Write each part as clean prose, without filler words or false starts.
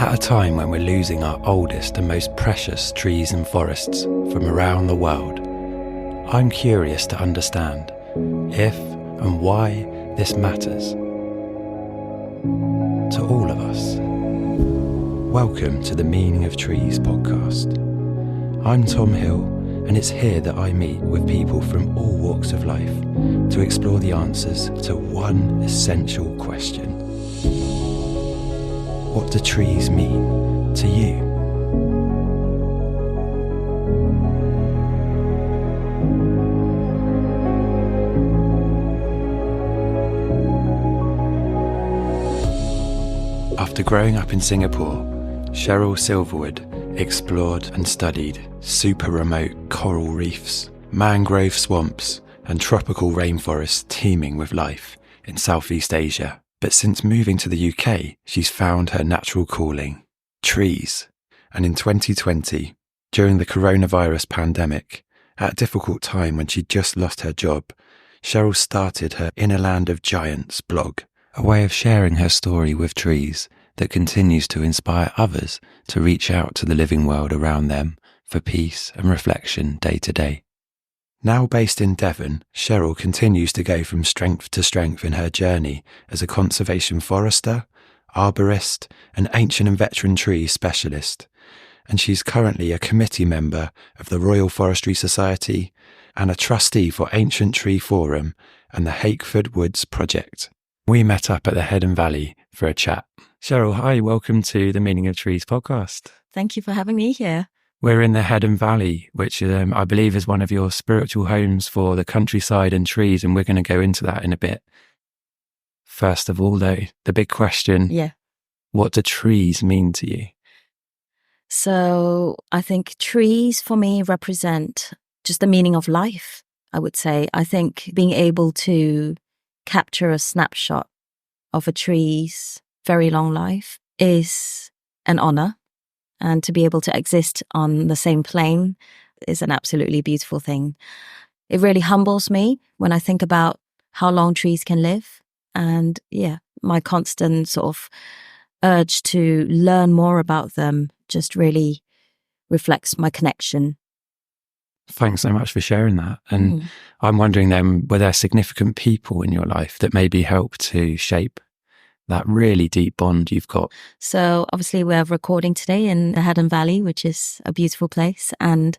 At a time when we're losing our oldest and most precious trees and forests from around the world, I'm curious to understand if and why this matters to all of us. Welcome to the Meaning of Trees podcast. I'm Tom Hill, and it's here that I meet with people from all walks of life to explore the answers to one essential question. What do trees mean to you? After growing up in Singapore, Cheryl Silvawood explored and studied super remote coral reefs, mangrove swamps, and tropical rainforests teeming with life in Southeast Asia. But since moving to the UK, she's found her natural calling, trees. And in 2020, during the coronavirus pandemic, at a difficult time when she'd just lost her job, Cheryl started her In a Land of Giants blog, a way of sharing her story with trees that continues to inspire others to reach out to the living world around them for peace and reflection day to day. Now based in Devon, Cheryl continues to go from strength to strength in her journey as a conservation forester, arborist, and ancient and veteran tree specialist. And she's currently a committee member of the Royal Forestry Society and a trustee for Ancient Tree Forum and the Hakeford Woods Project. We met up at the Heddon Valley for a chat. Cheryl, hi, welcome to the Meaning of Trees podcast. Thank you for having me here. We're in the Heddon Valley, which I believe is one of your spiritual homes for the countryside and trees, and we're going to go into that in a bit. First of all, though, the big question, what do trees mean to you? So I think trees for me represent just the meaning of life, I would say. I think being able to capture a snapshot of a tree's very long life is an honor. And to be able to exist on the same plane is an absolutely beautiful thing. It really humbles me when I think about how long trees can live. And my constant sort of urge to learn more about them just really reflects my connection. Thanks so much for sharing that. And I'm wondering then, were there significant people in your life that maybe helped to shape that really deep bond you've got? So obviously we're recording today in the Heddon Valley, which is a beautiful place. And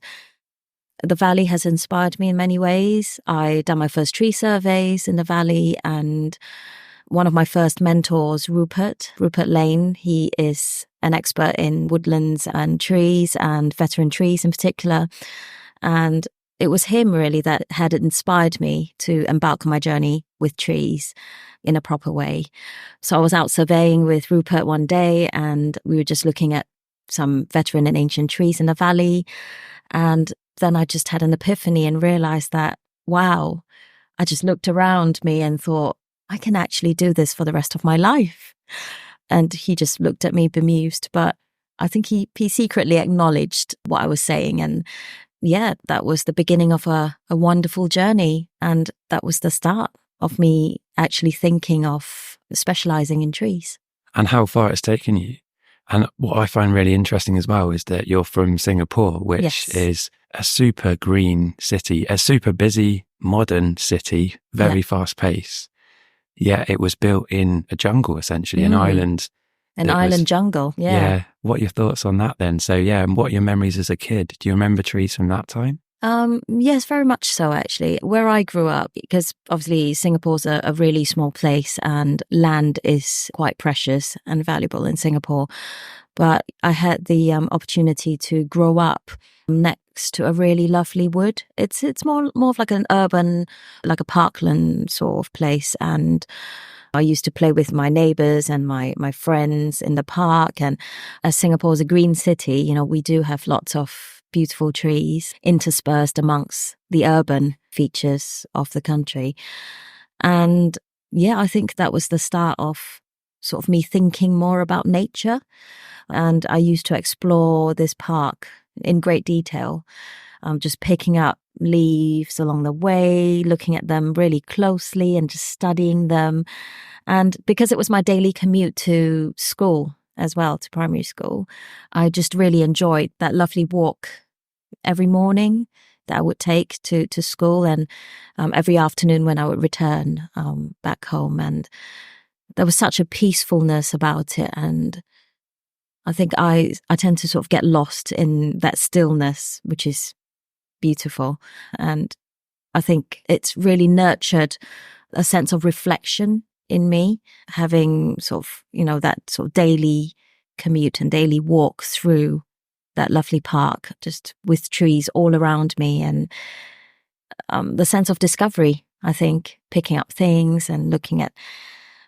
the valley has inspired me in many ways. I done my first tree surveys in the valley, and one of my first mentors, Rupert Lane, he is an expert in woodlands and trees and veteran trees in particular. And it was him really that had inspired me to embark on my journey with trees in a proper way. So I was out surveying with Rupert one day, and we were just looking at some veteran and ancient trees in the valley. And then I just had an epiphany and realized that, wow, I just looked around me and thought, I can actually do this for the rest of my life. And he just looked at me bemused, but I think he secretly acknowledged what I was saying. And that was the beginning of a wonderful journey. And that was the start of me actually thinking of specializing in trees. And how far it's taken you. And what I find really interesting as well is that you're from Singapore, which is a super green city, a super busy, modern city, very fast paced. Yeah, it was built in a jungle, essentially, an island. An island jungle, Yeah. What are your thoughts on that then? So and what are your memories as a kid? Do you remember trees from that time? Yes, very much so, actually. Where I grew up, because obviously Singapore's a really small place and land is quite precious and valuable in Singapore. But I had the opportunity to grow up next to a really lovely wood. It's more of like an urban, like a parkland sort of place. And I used to play with my neighbours and my friends in the park. And as Singapore's a green city, we do have lots of beautiful trees interspersed amongst the urban features of the country. And I think that was the start of sort of me thinking more about nature. And I used to explore this park in great detail, just picking up leaves along the way, looking at them really closely and just studying them. And because it was my daily commute to school as well to primary school, I just really enjoyed that lovely walk every morning that I would take to school, and every afternoon when I would return back home. And there was such a peacefulness about it. And I think I tend to sort of get lost in that stillness, which is beautiful. And I think it's really nurtured a sense of reflection in me, having sort of, that sort of daily commute and daily walk through that lovely park, just with trees all around me, and the sense of discovery, I think, picking up things and looking at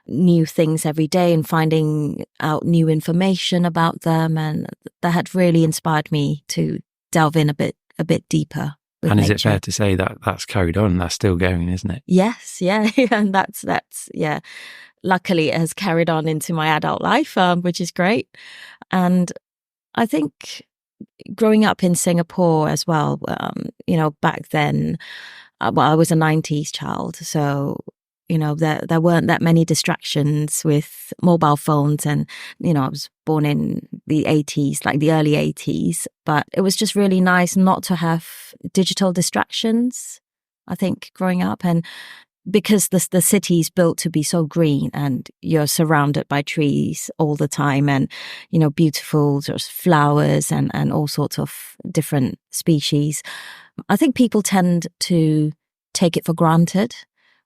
new things every day and finding out new information about them. And that had really inspired me to delve in a bit deeper with And nature. is it fair to say that that's carried on? That's still going, isn't it? Yes, yeah. And that's yeah. Luckily, it has carried on into my adult life, which is great. And I think growing up in Singapore as well, back then, I was a 90s child. So, there weren't that many distractions with mobile phones. And, I was born in the 80s, like the early 80s. But it was just really nice not to have digital distractions, I think, growing up. And because the city's built to be so green and you're surrounded by trees all the time, and, beautiful sort of flowers and all sorts of different species, I think people tend to take it for granted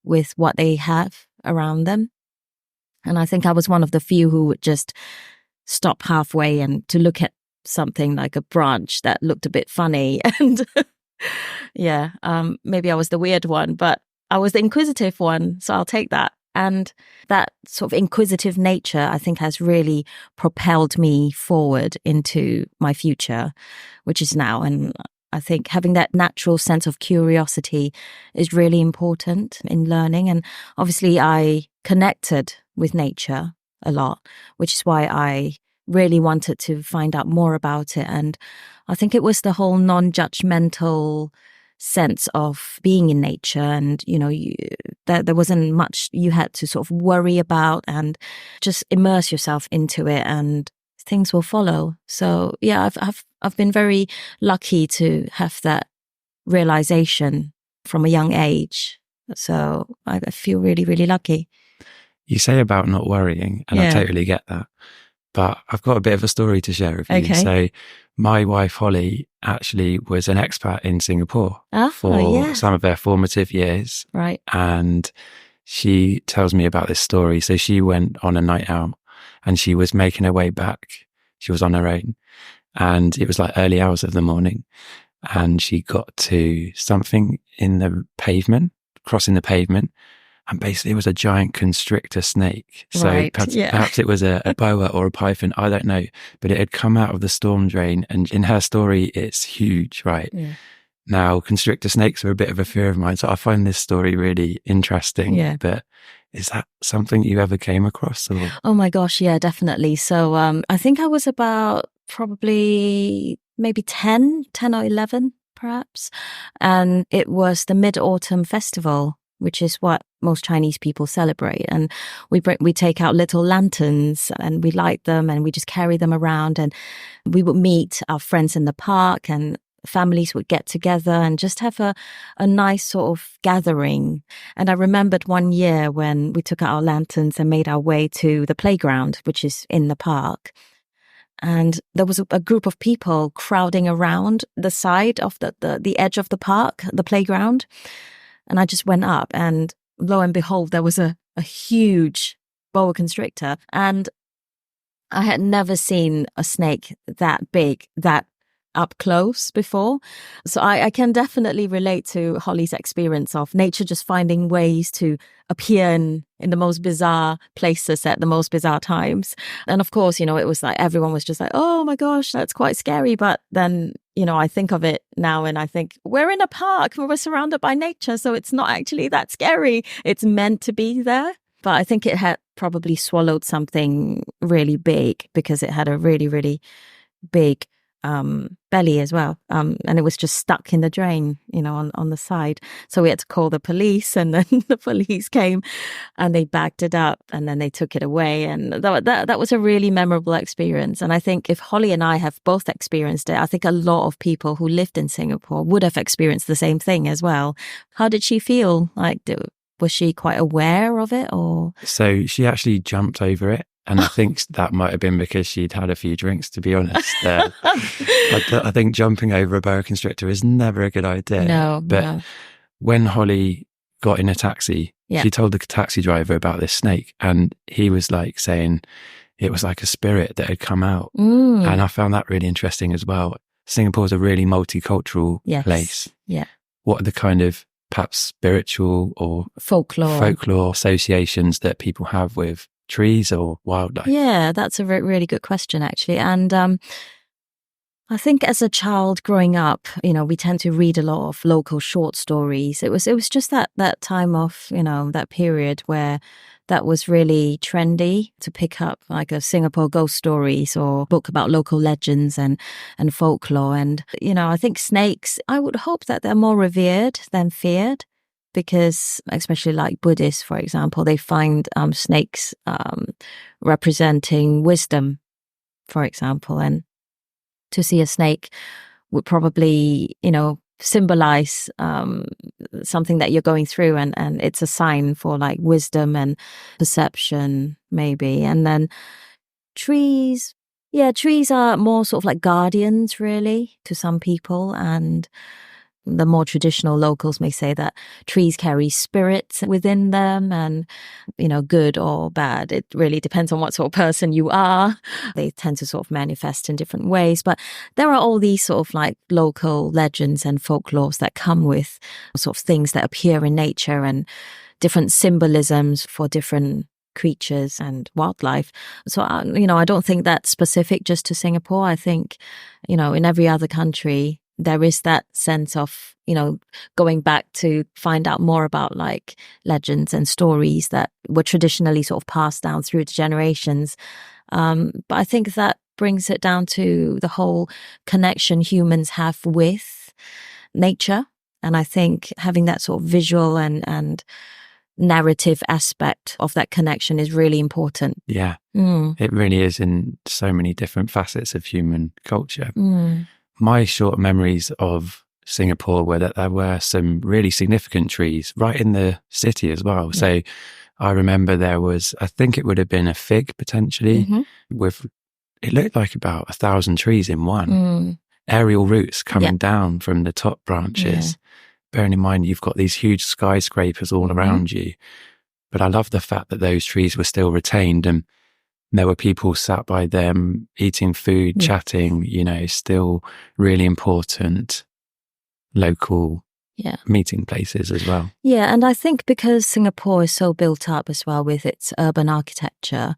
with what they have around them. And I think I was one of the few who would just stop halfway and to look at something like a branch that looked a bit funny. And maybe I was the weird one, but I was the inquisitive one, so I'll take that. And that sort of inquisitive nature, I think, has really propelled me forward into my future, which is now. And I think having that natural sense of curiosity is really important in learning. And obviously, I connected with nature a lot, which is why I really wanted to find out more about it. And I think it was the whole non-judgmental sense of being in nature, and there wasn't much you had to sort of worry about, and just immerse yourself into it and things will follow. So yeah, I've been very lucky to have that realization from a young age. So I feel really, really lucky. You say about not worrying, and I totally get that. But I've got a bit of a story to share with you. Okay. So my wife, Holly, actually was an expat in Singapore for some of her formative years. Right. And she tells me about this story. So she went on a night out and she was making her way back. She was on her own and it was like early hours of the morning. And she got to something in the pavement, crossing the pavement. And basically it was a giant constrictor snake. So perhaps it was a boa or a python. I don't know. But it had come out of the storm drain. And in her story, it's huge, right? Yeah. Now, constrictor snakes are a bit of a fear of mine. So I find this story really interesting. Yeah. But is that something you ever came across? Or? Oh my gosh, yeah, definitely. So I think I was about probably maybe 10 or 11, perhaps. And it was the Mid-Autumn Festival, which is what most Chinese people celebrate. And we take out little lanterns and we light them and we just carry them around. And we would meet our friends in the park and families would get together and just have a nice sort of gathering. And I remembered one year when we took out our lanterns and made our way to the playground, which is in the park. And there was a group of people crowding around the side of the edge of the park, the playground. And I just went up and lo and behold, there was a huge boa constrictor. And I had never seen a snake that big, that up close before. So I can definitely relate to Holly's experience of nature just finding ways to appear in the most bizarre places at the most bizarre times. And of course, it was like everyone was just like, oh my gosh, that's quite scary. But then, I think of it now and I think we're in a park, we're surrounded by nature. So it's not actually that scary. It's meant to be there. But I think it had probably swallowed something really big because it had a really, really big belly as well. And it was just stuck in the drain, on the side. So we had to call the police, and then the police came and they bagged it up, and then they took it away. And that was a really memorable experience. And I think if Holly and I have both experienced it, I think a lot of people who lived in Singapore would have experienced the same thing as well. How did she feel? Was she quite aware of it, or? So she actually jumped over it. And I think that might have been because she'd had a few drinks, to be honest. I think jumping over a boa constrictor is never a good idea. No. When Holly got in a taxi, she told the taxi driver about this snake, and he was like saying it was like a spirit that had come out. And I found that really interesting as well. Singapore's a really multicultural place. Yeah. What are the kind of perhaps spiritual or folklore associations that people have with trees or wildlife? Yeah, that's a really good question, actually. And I think as a child growing up, we tend to read a lot of local short stories. It was just that time of, that period where that was really trendy to pick up like a Singapore ghost stories or book about local legends and folklore. And, I think snakes, I would hope that they're more revered than feared. Because especially like Buddhists, for example, they find snakes representing wisdom, for example. And to see a snake would probably, symbolize something that you're going through. And it's a sign for like wisdom and perception, maybe. And then trees are more sort of like guardians, really, to some people. And the more traditional locals may say that trees carry spirits within them and, good or bad. It really depends on what sort of person you are. They tend to sort of manifest in different ways. But there are all these sort of like local legends and folklores that come with sort of things that appear in nature and different symbolisms for different creatures and wildlife. So, I don't think that's specific just to Singapore. I think, in every other country, there is that sense of, going back to find out more about like legends and stories that were traditionally sort of passed down through the generations. But I think that brings it down to the whole connection humans have with nature. And I think having that sort of visual and narrative aspect of that connection is really important. Yeah, It really is in so many different facets of human culture. My short memories of Singapore were that there were some really significant trees right in the city as well. Yeah. So I remember there was, I think it would have been a fig potentially, with, it looked like about 1,000 trees in one. Aerial roots coming down from the top branches. Bearing in mind, you've got these huge skyscrapers all around you. But I love the fact that those trees were still retained, and there were people sat by them eating food, chatting, still really important local meeting places as well. Yeah, and I think because Singapore is so built up as well with its urban architecture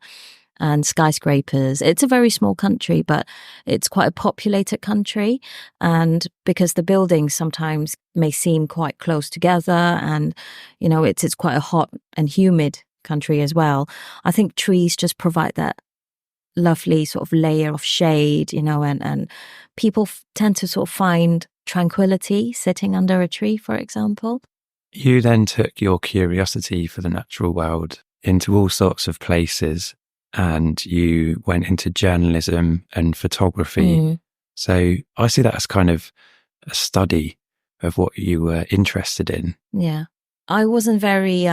and skyscrapers, it's a very small country, but it's quite a populated country. And because the buildings sometimes may seem quite close together and, it's quite a hot and humid country as well, I think trees just provide that lovely sort of layer of shade, and people tend to sort of find tranquility sitting under a tree, for example. You then took your curiosity for the natural world into all sorts of places, and you went into journalism and photography. So I see that as kind of a study of what you were interested in. Yeah. I wasn't very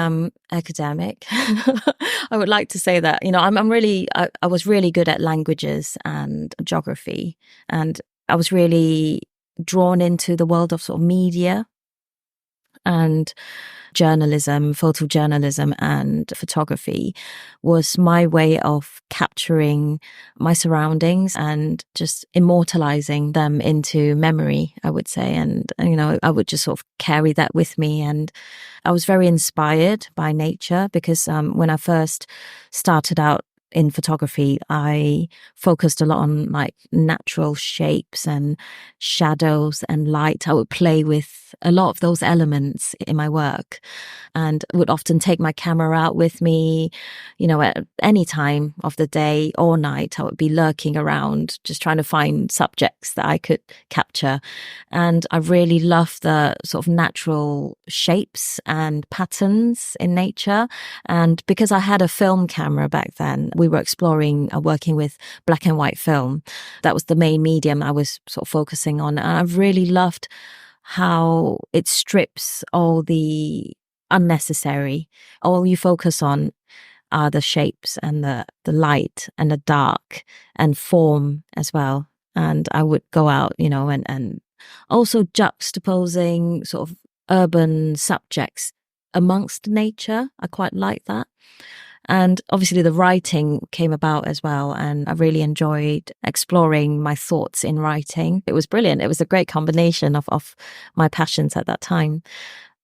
academic. I would like to say that, I was really good at languages and geography, and I was really drawn into the world of sort of media and journalism. Photojournalism and photography was my way of capturing my surroundings and just immortalizing them into memory, I would say. And, I would just sort of carry that with me. And I was very inspired by nature because when I first started out in photography, I focused a lot on like natural shapes and shadows and light. I would play with a lot of those elements in my work and would often take my camera out with me, at any time of the day or night. I would be lurking around, just trying to find subjects that I could capture. And I really love the sort of natural shapes and patterns in nature. And because I had a film camera back then, we were exploring working with black and white film. That was the main medium I was sort of focusing on. And I really loved how it strips all the unnecessary. All you focus on are the shapes and the light and the dark and form as well. And I would go out, and also juxtaposing sort of urban subjects amongst nature. I quite like that. And obviously the writing came about as well. And I really enjoyed exploring my thoughts in writing. It was brilliant. It was a great combination of my passions at that time.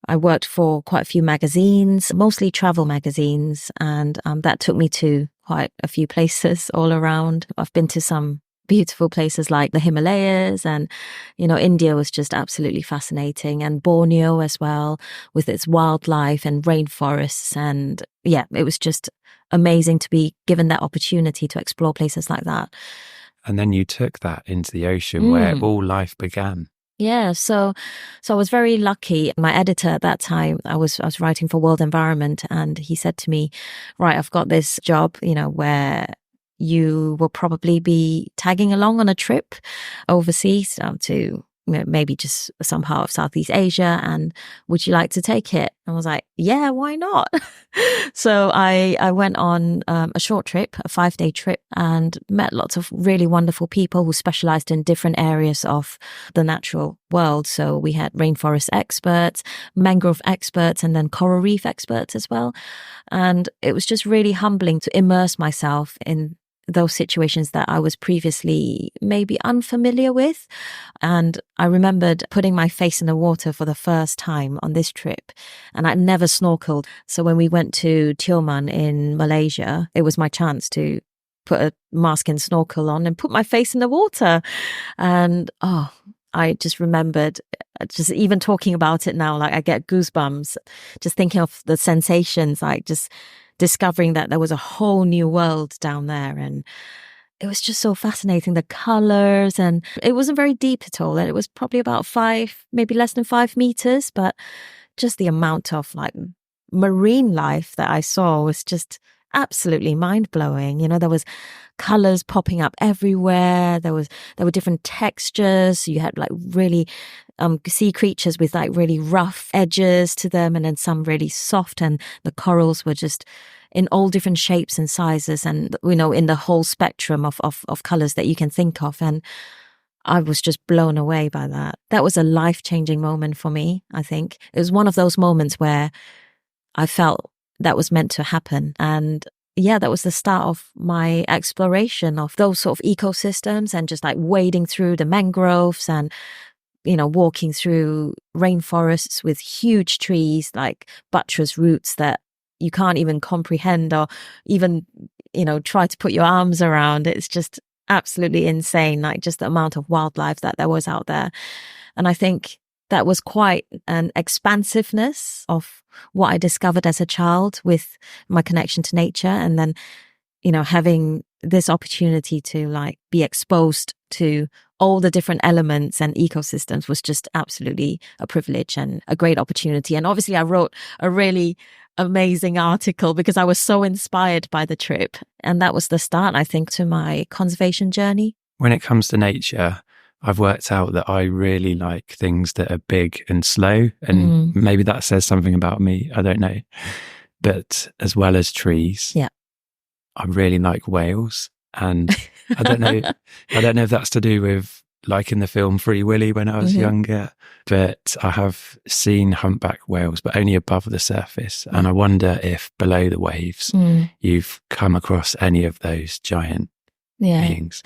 I worked for quite a few magazines, mostly travel magazines. And that took me to quite a few places all around. I've been to some beautiful places like the Himalayas, and India was just absolutely fascinating, and Borneo as well, with its wildlife and rainforests. And yeah, it was just amazing to be given that opportunity to explore places like that. And then you took that into the ocean where all life began. Yeah, so I was very lucky. My editor at that time, I was writing for World Environment, and he said to me, right, I've got this job, where you will probably be tagging along on a trip overseas to maybe just some part of Southeast Asia, and would you like to take it? I was like, yeah, why not? So I went on a short trip, a 5-day trip, and met lots of really wonderful people who specialized in different areas of the natural world. So we had rainforest experts, mangrove experts, and then coral reef experts as well. And it was just really humbling to immerse myself in those situations that I was previously maybe unfamiliar with. And I remembered putting my face in the water for the first time on this trip, and I'd never snorkeled. So when we went to Tioman in Malaysia, it was my chance to put a mask and snorkel on and put my face in the water. And I just remembered, just even talking about it now, like I get goosebumps, just thinking of the sensations, like just discovering that there was a whole new world down there. And it was just so fascinating, the colors, and it wasn't very deep at all. And it was probably about 5, maybe less than 5 meters, but just the amount of like marine life that I saw was just absolutely mind-blowing. There was colors popping up everywhere. There were different textures. You had like really sea creatures with like really rough edges to them, and then some really soft, and the corals were just in all different shapes and sizes, and in the whole spectrum of colors that you can think of. And I was just blown away by that. That was a life-changing moment for me. I think it was one of those moments where I felt that was meant to happen. And yeah, that was the start of my exploration of those sort of ecosystems, and just like wading through the mangroves and, walking through rainforests with huge trees, like buttress roots that you can't even comprehend or even, try to put your arms around. It's just absolutely insane, like just the amount of wildlife that there was out there. And I think that was quite an expansiveness of what I discovered as a child with my connection to nature. And then, having this opportunity to like be exposed to all the different elements and ecosystems was just absolutely a privilege and a great opportunity. And obviously I wrote a really amazing article because I was so inspired by the trip. And that was the start, I think, to my conservation journey. When it comes to nature, I've worked out that I really like things that are big and slow, and maybe that says something about me. I don't know. But as well as trees, yeah, I really like whales. And I don't know if that's to do with liking the film Free Willy when I was younger, but I have seen humpback whales, but only above the surface. And I wonder if below the waves, you've come across any of those giant beings.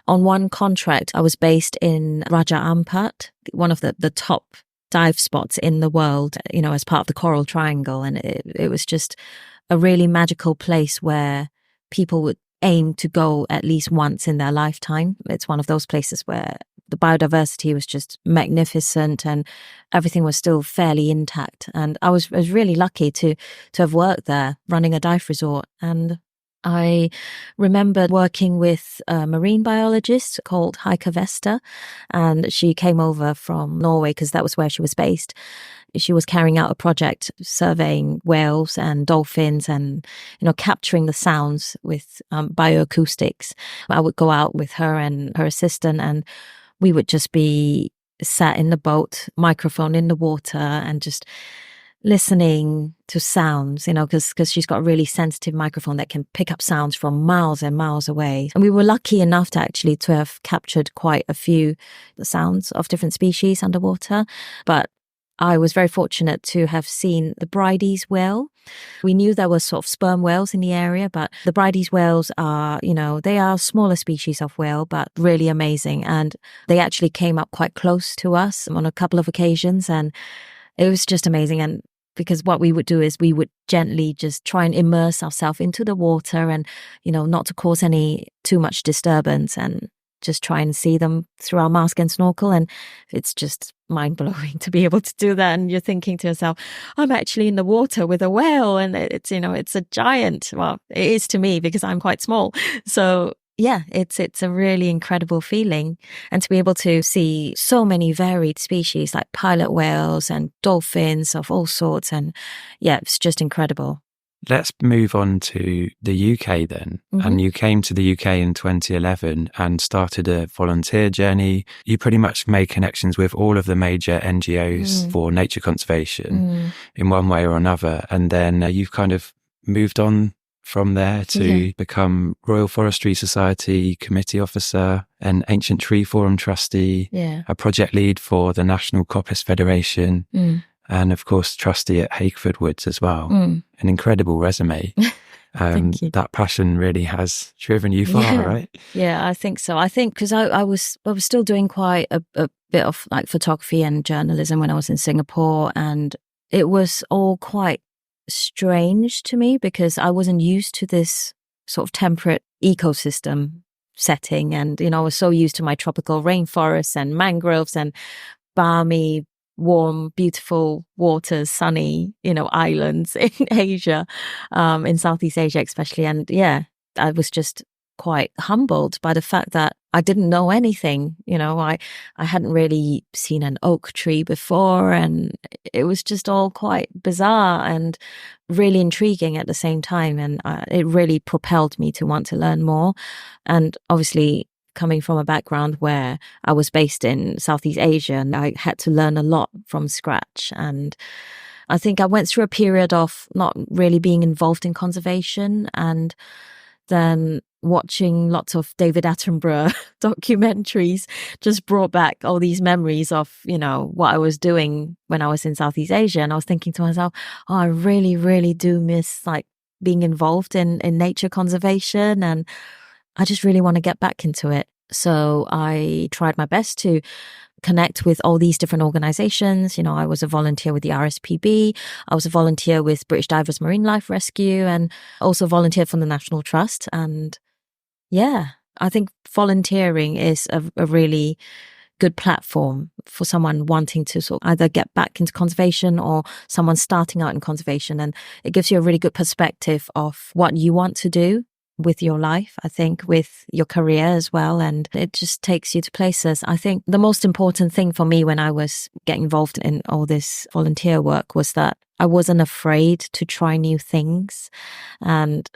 On one contract, I was based in Raja Ampat, one of the top dive spots in the world, as part of the Coral Triangle. And it was just a really magical place where people would aim to go at least once in their lifetime. It's one of those places where the biodiversity was just magnificent and everything was still fairly intact. And I was really lucky to have worked there running a dive resort. And I remember working with a marine biologist called Heike Vester, and she came over from Norway because that was where she was based. She was carrying out a project surveying whales and dolphins and, capturing the sounds with bioacoustics. I would go out with her and her assistant, and we would just be sat in the boat, microphone in the water, and just listening to sounds, because she's got a really sensitive microphone that can pick up sounds from miles and miles away. And we were lucky enough to have captured quite a few sounds of different species underwater. But I was very fortunate to have seen the Bridie's whale. We knew there were sort of sperm whales in the area, but the Bridie's whales are, they are a smaller species of whale, but really amazing. And they actually came up quite close to us on a couple of occasions, and it was just amazing. And because what we would do is we would gently just try and immerse ourselves into the water and, not to cause any too much disturbance, and just try and see them through our mask and snorkel. And it's just mind-blowing to be able to do that. And you're thinking to yourself, I'm actually in the water with a whale, and it's a giant. Well, it is to me because I'm quite small. So yeah, it's a really incredible feeling. And to be able to see so many varied species like pilot whales and dolphins of all sorts. And yeah, it's just incredible. Let's move on to the UK then. Mm-hmm. And you came to the UK in 2011 and started a volunteer journey. You pretty much made connections with all of the major NGOs for nature conservation in one way or another. And then you've kind of moved on from there to become Royal Forestry Society committee officer, an Ancient Tree Forum trustee, a project lead for the National Coppice Federation, and of course trustee at Hakeford Woods as well. An incredible resume. Thank you. That passion really has driven you far, right? Yeah, I think so. I think because I was still doing quite a bit of like photography and journalism when I was in Singapore, and it was all quite strange to me because I wasn't used to this sort of temperate ecosystem setting. And, I was so used to my tropical rainforests and mangroves and balmy, warm, beautiful waters, sunny, islands in Asia, in Southeast Asia especially. And yeah, I was just quite humbled by the fact that I didn't know anything. I hadn't really seen an oak tree before, and it was just all quite bizarre and really intriguing at the same time. And it really propelled me to want to learn more. And obviously, coming from a background where I was based in Southeast Asia, and I had to learn a lot from scratch. And I think I went through a period of not really being involved in conservation, and then watching lots of David Attenborough documentaries just brought back all these memories of, what I was doing when I was in Southeast Asia. And I was thinking to myself, oh, I really, really do miss like being involved in nature conservation. And I just really want to get back into it. So I tried my best to connect with all these different organizations. I was a volunteer with the RSPB. I was a volunteer with British Divers Marine Life Rescue, and also volunteered from the National Trust. And yeah, I think volunteering is a really good platform for someone wanting to sort of either get back into conservation or someone starting out in conservation. And it gives you a really good perspective of what you want to do with your life, I think, with your career as well. And it just takes you to places. I think the most important thing for me when I was getting involved in all this volunteer work was that I wasn't afraid to try new things. And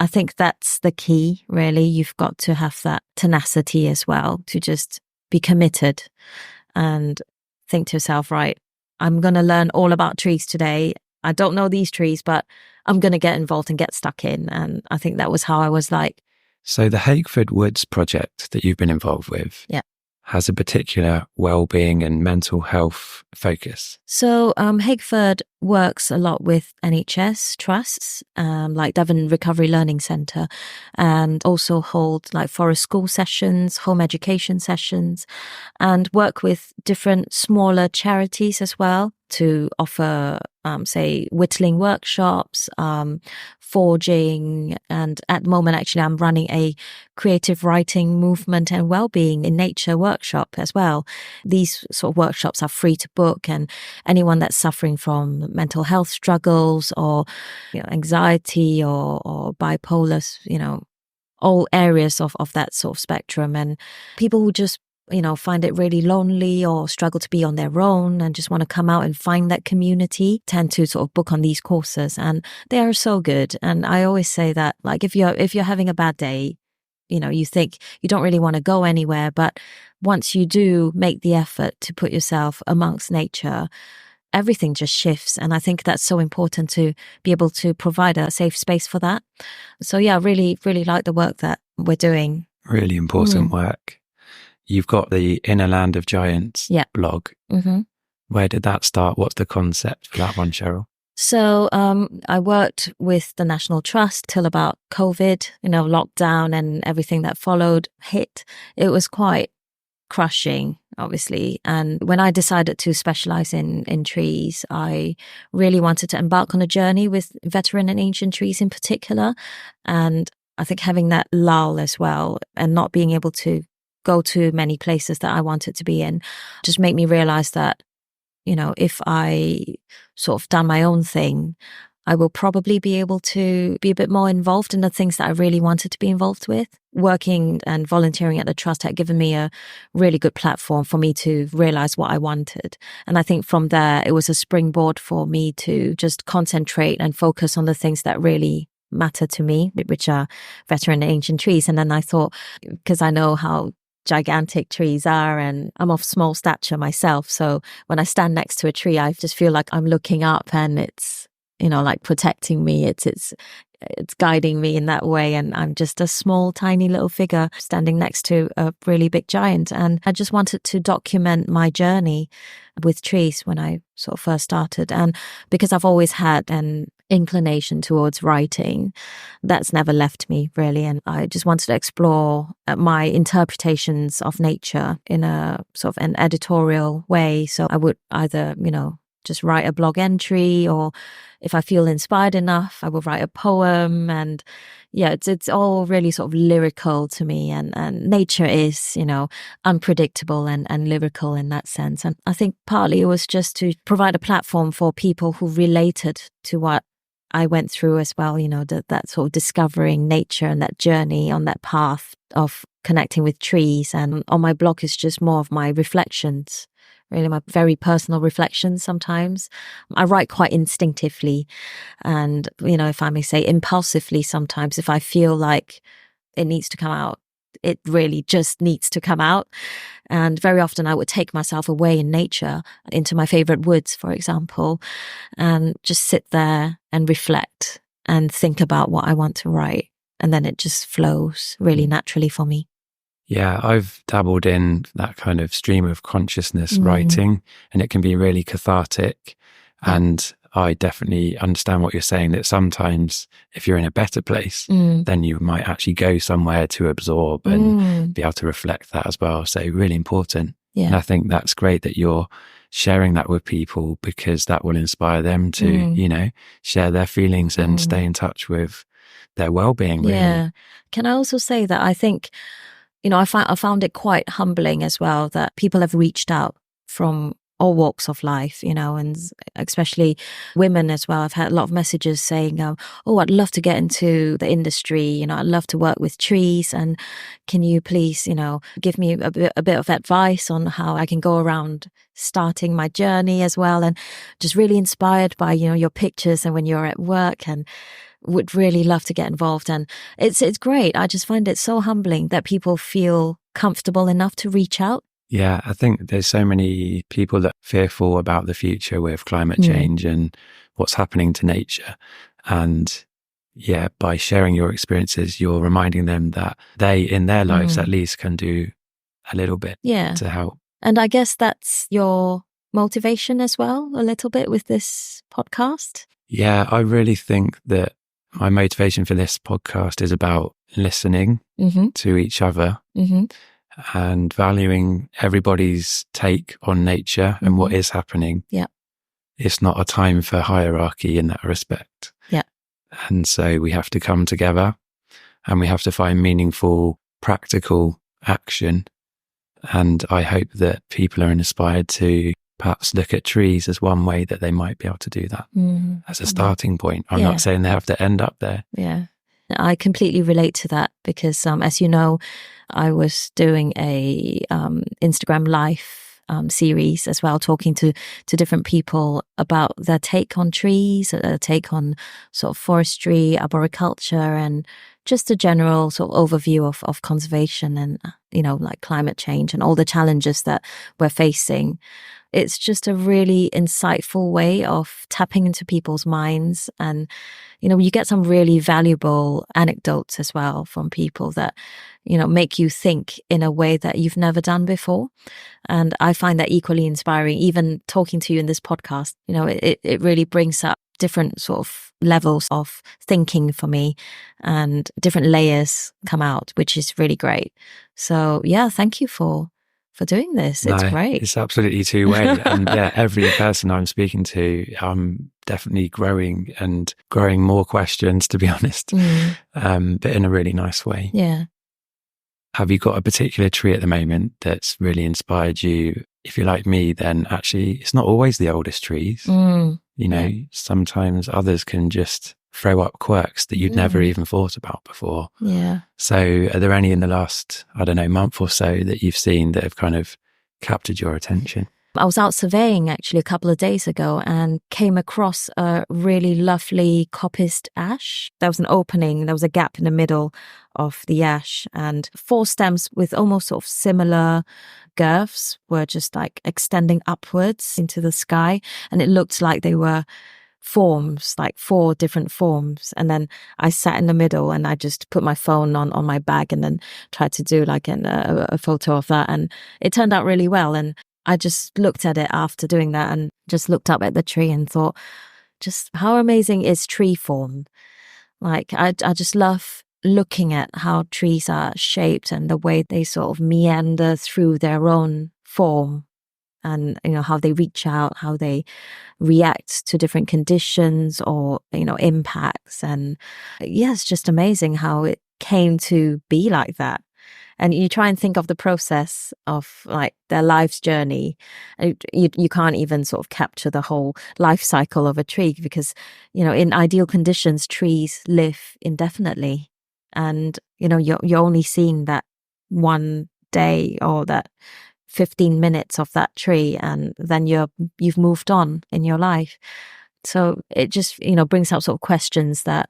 I think that's the key, really. You've got to have that tenacity as well, to just be committed and think to yourself, right, I'm going to learn all about trees today. I don't know these trees, but I'm going to get involved and get stuck in. And I think that was how I was like. So the Hakeford Woods project that you've been involved with has a particular well-being and mental health focus. So Hakeford works a lot with NHS trusts, like Devon Recovery Learning Centre, and also hold like forest school sessions, home education sessions, and work with different smaller charities as well to offer say, whittling workshops, forging. And at the moment, actually, I'm running a creative writing movement and well-being in nature workshop as well. These sort of workshops are free to book, and anyone that's suffering from mental health struggles or anxiety or bipolar, all areas of that sort of spectrum, and people who just find it really lonely or struggle to be on their own and just want to come out and find that community tend to sort of book on these courses, and they are so good. And I always say that, like, if you're having a bad day, you think you don't really want to go anywhere, but once you do make the effort to put yourself amongst nature, everything just shifts. And I think that's so important, to be able to provide a safe space for that. So yeah, I really, really like the work that we're doing. Really important work. You've got the Inner Land of Giants blog. Mm-hmm. Where did that start? What's the concept for that one, Cheryl? So I worked with the National Trust till about COVID, lockdown and everything that followed hit. It was quite crushing, obviously. And when I decided to specialize in trees, I really wanted to embark on a journey with veteran and ancient trees in particular. And I think having that lull as well, and not being able to go to many places that I wanted to be in, just made me realize that, if I sort of done my own thing, I will probably be able to be a bit more involved in the things that I really wanted to be involved with. Working and volunteering at the Trust had given me a really good platform for me to realize what I wanted. And I think from there, it was a springboard for me to just concentrate and focus on the things that really matter to me, which are veteran and ancient trees. And then I thought, because I know how gigantic trees are, and I'm of small stature myself, so when I stand next to a tree, I just feel like I'm looking up, and it's like protecting me. It's guiding me in that way, and I'm just a small, tiny little figure standing next to a really big giant. And I just wanted to document my journey with trees when I sort of first started, and because I've always had an inclination towards writing, that's never left me really. And I just wanted to explore my interpretations of nature in a sort of an editorial way. So I would either, just write a blog entry, or if I feel inspired enough, I will write a poem. And yeah, it's all really sort of lyrical to me, and nature is, unpredictable and lyrical in that sense. And I think partly it was just to provide a platform for people who related to what I went through as well, that sort of discovering nature and that journey on that path of connecting with trees. And on my blog is just more of my reflections, really my very personal reflections sometimes. I write quite instinctively and, if I may say, impulsively sometimes. If I feel like it needs to come out, it really just needs to come out. And very often I would take myself away in nature, into my favorite woods, for example, and just sit there and reflect and think about what I want to write. And then it just flows really naturally for me. Yeah, I've dabbled in that kind of stream of consciousness writing, and it can be really cathartic. And I definitely understand what you're saying, that sometimes if you're in a better place, then you might actually go somewhere to absorb and be able to reflect that as well. So really important. Yeah. And I think that's great that you're sharing that with people, because that will inspire them to, share their feelings and stay in touch with their well-being, really. Yeah. Can I also say that I think, I found it quite humbling as well that people have reached out from all walks of life, and especially women as well. I've had a lot of messages saying, I'd love to get into the industry, I'd love to work with trees, and can you please, give me a bit of advice on how I can go around starting my journey as well. And just really inspired by, your pictures and when you're at work, and would really love to get involved. And it's great. I just find it so humbling that people feel comfortable enough to reach out. Yeah, I think there's so many people that are fearful about the future with climate change and what's happening to nature. And yeah, by sharing your experiences, you're reminding them that they, in their lives at least, can do a little bit to help. And I guess that's your motivation as well, a little bit, with this podcast. Yeah, I really think that my motivation for this podcast is about listening to each other. And valuing everybody's take on nature and what is happening. Yeah. it's not a time for hierarchy in that respect. Yeah. And so we have to come together and we have to find meaningful, practical action. And I hope that people are inspired to perhaps look at trees as one way that they might be able to do that as a starting point. I'm not saying they have to end up there. Yeah. I completely relate to that because, as you know, I was doing a Instagram live series as well, talking to different people about their take on trees, their take on sort of forestry, arboriculture, and just a general sort of overview of conservation and, like climate change and all the challenges that we're facing. It's just a really insightful way of tapping into people's minds. And, you get some really valuable anecdotes as well from people that, make you think in a way that you've never done before. And I find that equally inspiring. Even talking to you in this podcast, it really brings up different sort of levels of thinking for me, and different layers come out, which is really great. So yeah, thank you for doing this. It's great. It's absolutely two-way. And yeah, every person I'm speaking to, I'm definitely growing more questions, to be honest, but in a really nice way. Yeah. Have you got a particular tree at the moment that's really inspired you? If you're like me, then actually it's not always the oldest trees. Sometimes others can just throw up quirks that you'd never even thought about before. Yeah. So are there any in the last, month or so that you've seen that have kind of captured your attention? I was out surveying actually a couple of days ago and came across a really lovely coppiced ash. There was an opening, there was a gap in the middle of the ash, and 4 stems with almost sort of similar girths were just like extending upwards into the sky. And it looked like they were forms, like 4 different forms. And then I sat in the middle and I just put my phone on my bag and then tried to do like a photo of that. And it turned out really well. And I just looked at it after doing that and just looked up at the tree and thought, just how amazing is tree form? Like, I just love looking at how trees are shaped and the way they sort of meander through their own form. And, how they reach out, how they react to different conditions or, impacts. And yeah, it's just amazing how it came to be like that. And you try and think of the process of like their life's journey. You can't even sort of capture the whole life cycle of a tree because, in ideal conditions, trees live indefinitely. And, you're only seeing that one day or that 15 minutes of that tree, and then you've moved on in your life. So it just, brings up sort of questions that,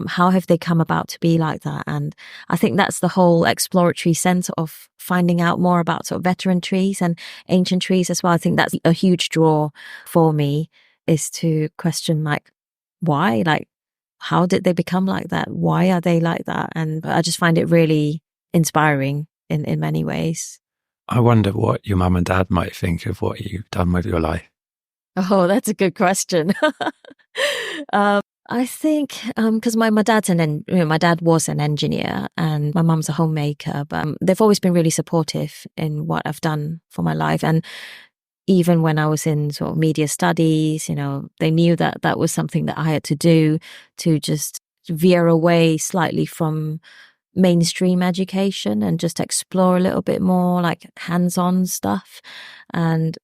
how have they come about to be like that? And I think that's the whole exploratory sense of finding out more about sort of veteran trees and ancient trees as well. I think that's a huge draw for me, is to question like, why? Like, how did they become like that? Why are they like that? And I just find it really inspiring in many ways. I wonder what your mum and dad might think of what you've done with your life. Oh, that's a good question. I think because my dad was an engineer and my mum's a homemaker, but they've always been really supportive in what I've done for my life. And even when I was in sort of media studies, they knew that that was something that I had to do to just veer away slightly from mainstream education and just explore a little bit more like hands-on stuff. And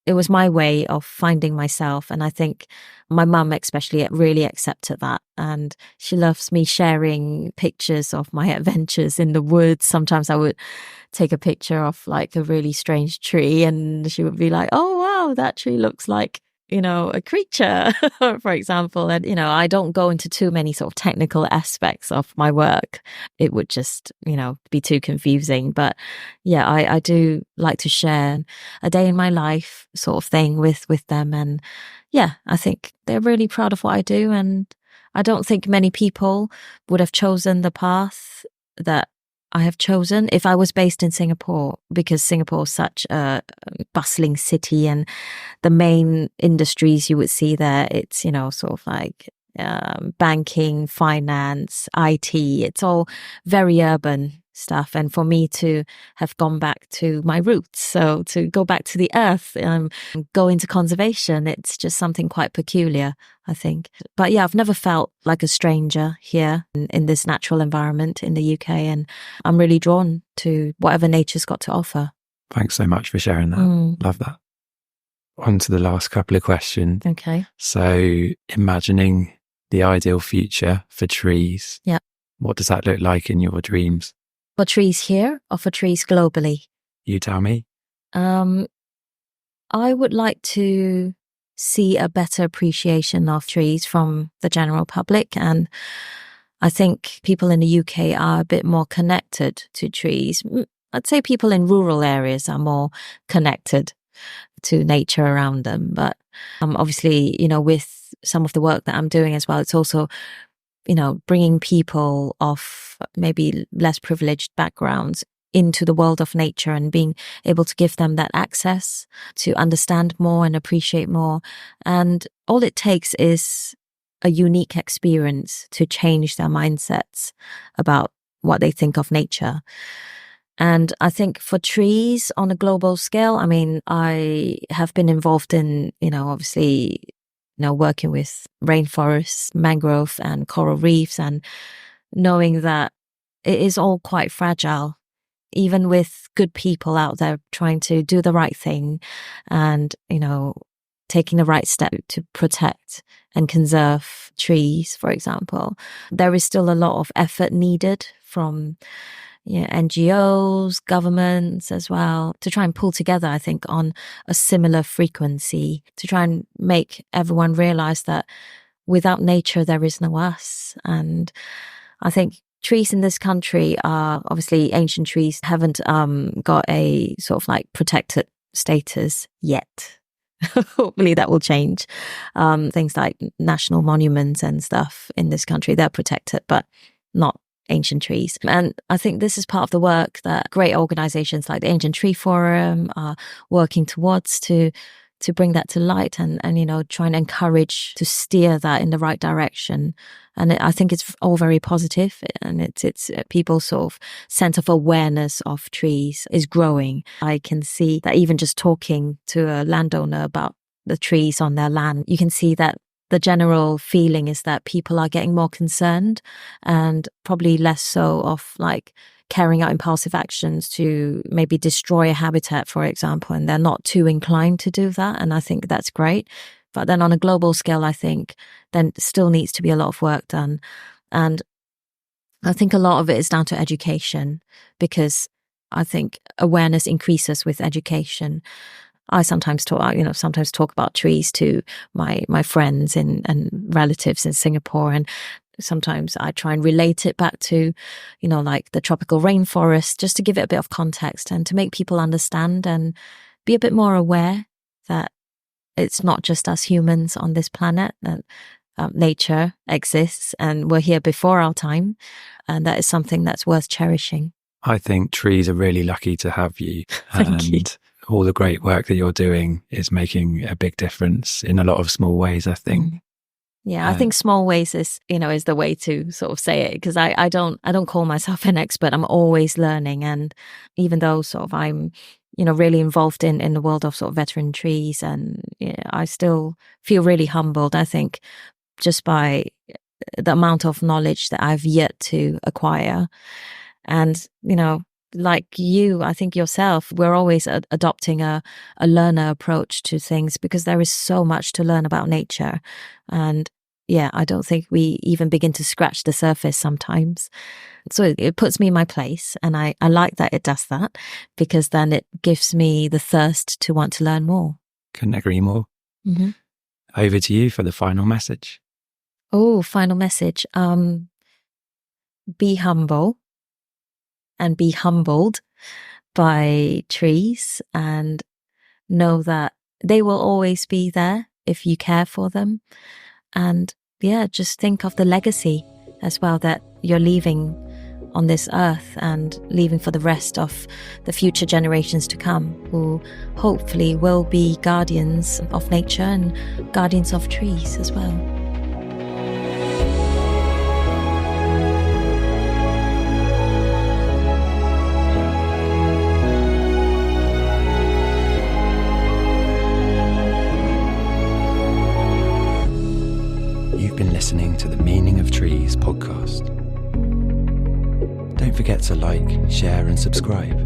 it was my way of finding myself. And I think my mum especially really accepted that. And she loves me sharing pictures of my adventures in the woods. Sometimes I would take a picture of like a really strange tree and she would be like, oh, wow, that tree looks like, a creature, for example. And, I don't go into too many sort of technical aspects of my work. It would just, be too confusing. But yeah, I do like to share a day in my life sort of thing with them. And yeah, I think they're really proud of what I do. And I don't think many people would have chosen the path that I have chosen if I was based in Singapore, because Singapore is such a bustling city and the main industries you would see there, it's, sort of like banking, finance, IT. It's all very urban. stuff, and for me to have gone back to my roots, so to go back to the earth, go into conservation, it's just something quite peculiar, I think. But yeah, I've never felt like a stranger here in this natural environment in the UK, and I'm really drawn to whatever nature's got to offer. Thanks so much for sharing that. Love that. On to the last couple of questions. Okay. So, imagining the ideal future for trees. Yeah. What does that look like in your dreams? For trees here or for trees globally? You tell me. I would like to see a better appreciation of trees from the general public. And I think people in the UK are a bit more connected to trees. I'd say people in rural areas are more connected to nature around them. But obviously, with some of the work that I'm doing as well, it's also, bringing people of maybe less privileged backgrounds into the world of nature and being able to give them that access to understand more and appreciate more. And all it takes is a unique experience to change their mindsets about what they think of nature. And I think for trees on a global scale, I have been involved in, obviously, working with rainforests, mangrove and coral reefs, and knowing that it is all quite fragile, even with good people out there trying to do the right thing and, taking the right step to protect and conserve trees, for example. There is still a lot of effort needed from NGOs, governments as well, to try and pull together, I think, on a similar frequency, to try and make everyone realize that without nature, there is no us. And I think trees in this country are obviously ancient trees, haven't got a sort of like protected status yet. Hopefully that will change. Things like national monuments and stuff in this country, they're protected, but not ancient trees. And I think this is part of the work that great organizations like the Ancient Tree Forum are working towards to bring that to light and try and encourage to steer that in the right direction. And I think it's all very positive, and it's people's sort of sense of awareness of trees is growing. I can see that even just talking to a landowner about the trees on their land, you can see that the general feeling is that people are getting more concerned and probably less so of like carrying out impulsive actions to maybe destroy a habitat, for example, and they're not too inclined to do that. And I think that's great. But then on a global scale, I think then still needs to be a lot of work done. And I think a lot of it is down to education, because I think awareness increases with education. I sometimes talk about trees to my friends and relatives in Singapore, and sometimes I try and relate it back to, like the tropical rainforest, just to give it a bit of context and to make people understand and be a bit more aware that it's not just us humans on this planet, that nature exists and we're here before our time, and that is something that's worth cherishing. I think trees are really lucky to have you. Thank you. All the great work that you're doing is making a big difference in a lot of small ways, I think. Yeah, I think small ways is the way to sort of say it, because I don't call myself an expert. I'm always learning. And even though sort of I'm, really involved in the world of sort of veteran trees, and I still feel really humbled, I think, just by the amount of knowledge that I've yet to acquire. And, like you, I think yourself, we're always adopting a learner approach to things, because there is so much to learn about nature. And yeah, I don't think we even begin to scratch the surface sometimes. So it puts me in my place, and I like that it does that, because then it gives me the thirst to want to learn more. Couldn't agree more. Mm-hmm. Over to you for the final message. Oh, final message. Be humble. And be humbled by trees, and know that they will always be there if you care for them. And yeah, just think of the legacy as well that you're leaving on this earth, and leaving for the rest of the future generations to come, who hopefully will be guardians of nature and guardians of trees as well. listening to the Meaning of Trees podcast. Don't forget to like, share and subscribe.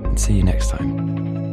And see you next time.